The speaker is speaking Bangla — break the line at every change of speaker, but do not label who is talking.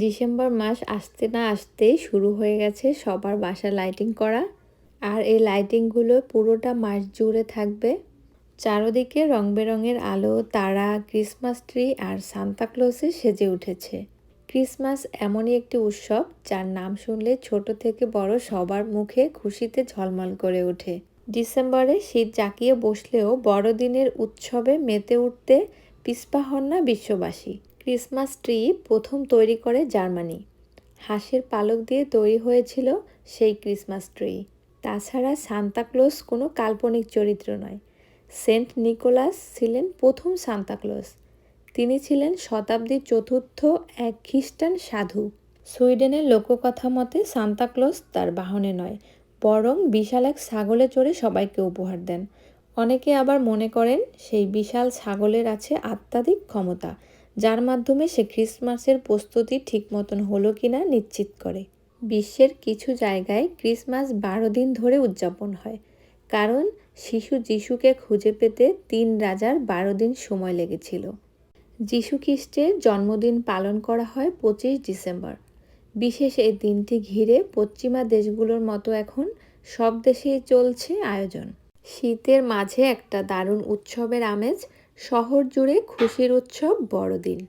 ডিসেম্বর মাস আসতে না আসতেই শুরু হয়ে গেছে সবার বাসা লাইটিং করা। আর এই লাইটিংগুলো পুরোটা মাস জুড়ে থাকবে। চারদিকে রং বেরঙের আলো, তারা, ক্রিসমাস ট্রি আর সান্তাক্লজে সেজে উঠেছে। ক্রিসমাস এমনই একটি উৎসব যার নাম শুনলে ছোট থেকে বড় সবার মুখে খুশিতে ঝলমল করে ওঠে। ডিসেম্বরে শীত জাঁকিয়ে বসলেও বড়দিনের উৎসবে মেতে উঠতে পিছপা হন না বিশ্ববাসী। ক্রিসমাস ট্রি প্রথম তৈরি করে জার্মানি। হাঁসের পালক দিয়ে তৈরি হয়েছিল সেই ক্রিসমাস ট্রি। তাছাড়া সান্তাক্লজ কোনো কাল্পনিক চরিত্র নয়, সেন্ট নিকোলাস ছিলেন প্রথম সান্তাক্লজ। তিনি ছিলেন শতাব্দীর চতুর্থ এক খ্রিস্টান সাধু। সুইডেনের লোককথা মতে সান্তাক্লজ তার বাহনে নয়, বরং বিশাল এক ছাগলে চড়ে সবাইকে উপহার দেন। অনেকে আবার মনে করেন সেই বিশাল ছাগলের আছে আধ্যাত্মিক ক্ষমতা, যার মাধ্যমে সে ক্রিসমাসের প্রস্তুতি ঠিক মতন হলো কিনা নিশ্চিত করে। বিশ্বের কিছু জায়গায় ক্রিসমাস 12 দিন ধরে উদযাপন হয়, কারণ শিশু যিশুকে খুঁজে পেতে 3 রাজার 12 দিন সময় লেগেছিল। যিশু খ্রিস্টের জন্মদিন পালন করা হয় 25 ডিসেম্বর। বিশেষ এই দিনটি ঘিরে পশ্চিমা দেশগুলোর মতো এখন সব দেশেই চলছে আয়োজন। শীতের মাঝে একটা দারুণ উৎসবের আমেজ, শহর জুড়ে খুশির উৎসব বড়দিন।